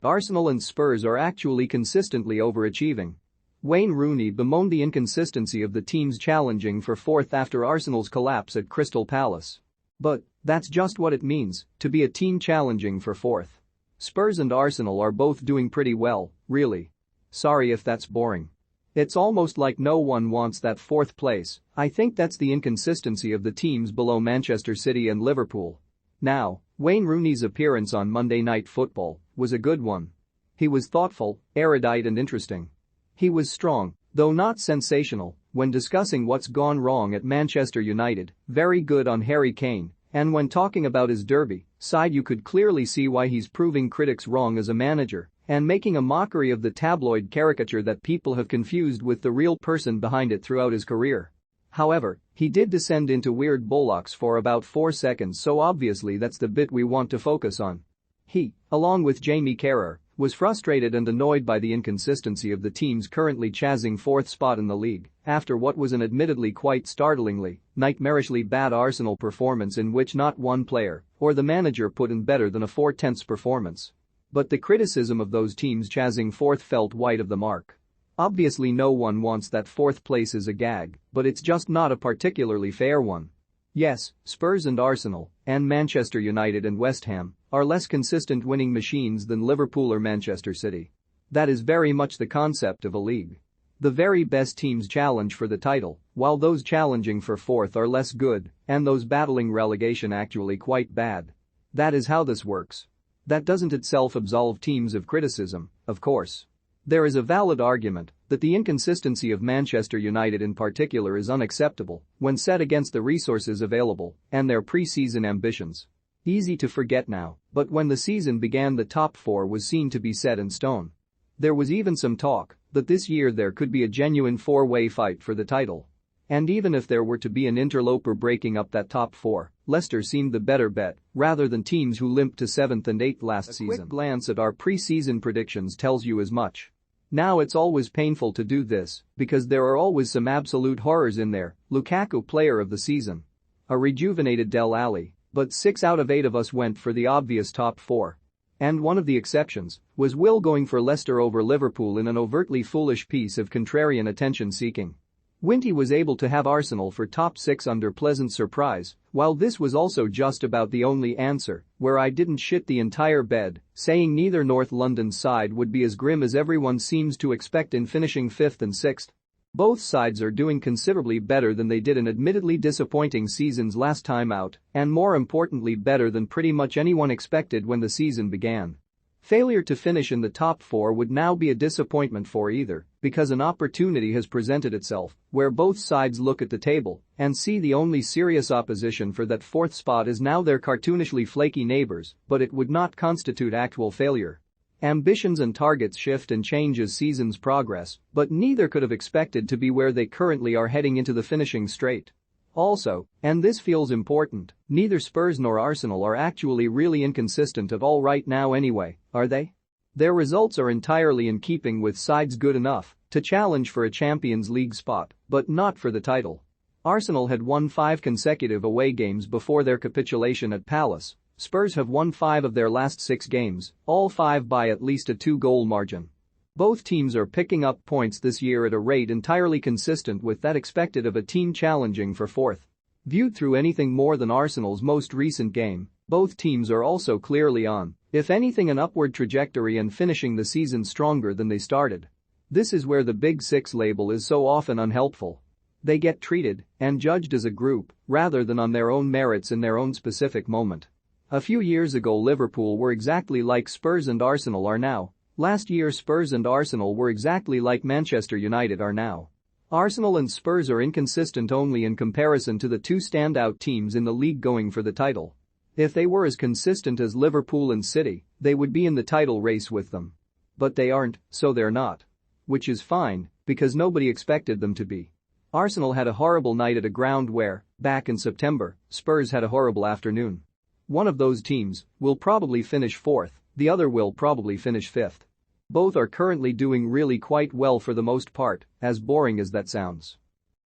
Arsenal and Spurs are actually consistently overachieving. Wayne Rooney bemoaned the inconsistency of the teams challenging for fourth after Arsenal's collapse at Crystal Palace. But that's just what it means to be a team challenging for fourth. Spurs and Arsenal are both doing pretty well, really. Sorry if that's boring. It's almost like no one wants that fourth place. I think that's the inconsistency of the teams below Manchester City and Liverpool. Now, Wayne Rooney's appearance on Monday Night Football was a good one. He was thoughtful, erudite and interesting. He was strong, though not sensational, when discussing what's gone wrong at Manchester United, very good on Harry Kane, and when talking about his Derby side you could clearly see why he's proving critics wrong as a manager and making a mockery of the tabloid caricature that people have confused with the real person behind it throughout his career. However, he did descend into weird bollocks for about 4 seconds, so obviously that's the bit we want to focus on. He, along with Jamie Carragher, was frustrated and annoyed by the inconsistency of the teams currently chasing fourth spot in the league after what was an admittedly quite startlingly, nightmarishly bad Arsenal performance in which not one player or the manager put in better than a 4/10 performance. But the criticism of those teams chasing fourth felt wide of the mark. Obviously no one wants that fourth place as a gag, but it's just not a particularly fair one. Yes, Spurs and Arsenal, and Manchester United and West Ham, are less consistent winning machines than Liverpool or Manchester City. That is very much the concept of a league. The very best teams challenge for the title, while those challenging for fourth are less good, and those battling relegation actually quite bad. That is how this works. That doesn't itself absolve teams of criticism, of course. There is a valid argument that the inconsistency of Manchester United in particular is unacceptable when set against the resources available and their pre-season ambitions. Easy to forget now, but when the season began the top four was seen to be set in stone. There was even some talk that this year there could be a genuine four-way fight for the title. And even if there were to be an interloper breaking up that top four, Leicester seemed the better bet rather than teams who limped to 7th and 8th last season. A quick glance at our pre-season predictions tells you as much. Now it's always painful to do this because there are always some absolute horrors in there. Lukaku player of the season. A rejuvenated Dele Alli, but 6 out of 8 of us went for the obvious top four. And one of the exceptions was Will going for Leicester over Liverpool in an overtly foolish piece of contrarian attention-seeking. Winty was able to have Arsenal for top 6 under pleasant surprise, while this was also just about the only answer where I didn't shit the entire bed, saying neither North London side would be as grim as everyone seems to expect in finishing 5th and 6th. Both sides are doing considerably better than they did in admittedly disappointing seasons last time out, and more importantly better than pretty much anyone expected when the season began. Failure to finish in the top four would now be a disappointment for either, because an opportunity has presented itself where both sides look at the table and see the only serious opposition for that fourth spot is now their cartoonishly flaky neighbors, but it would not constitute actual failure. Ambitions and targets shift and change as seasons progress, but neither could have expected to be where they currently are heading into the finishing straight. Also, and this feels important, neither Spurs nor Arsenal are actually really inconsistent at all right now anyway, are they? Their results are entirely in keeping with sides good enough to challenge for a Champions League spot, but not for the title. Arsenal had won 5 consecutive away games before their capitulation at Palace. Spurs have won 5 of their last 6 games, all 5 by at least a 2-goal margin. Both teams are picking up points this year at a rate entirely consistent with that expected of a team challenging for fourth. Viewed through anything more than Arsenal's most recent game, both teams are also clearly on, if anything, an upward trajectory and finishing the season stronger than they started. This is where the Big Six label is so often unhelpful. They get treated and judged as a group rather than on their own merits in their own specific moment. A few years ago Liverpool were exactly like Spurs and Arsenal are now. Last year Spurs and Arsenal were exactly like Manchester United are now. Arsenal and Spurs are inconsistent only in comparison to the 2 standout teams in the league going for the title. If they were as consistent as Liverpool and City, they would be in the title race with them. But they aren't, so they're not. Which is fine, because nobody expected them to be. Arsenal had a horrible night at a ground where, back in September, Spurs had a horrible afternoon. One of those teams will probably finish 4th, the other will probably finish 5th. Both are currently doing really quite well for the most part, as boring as that sounds.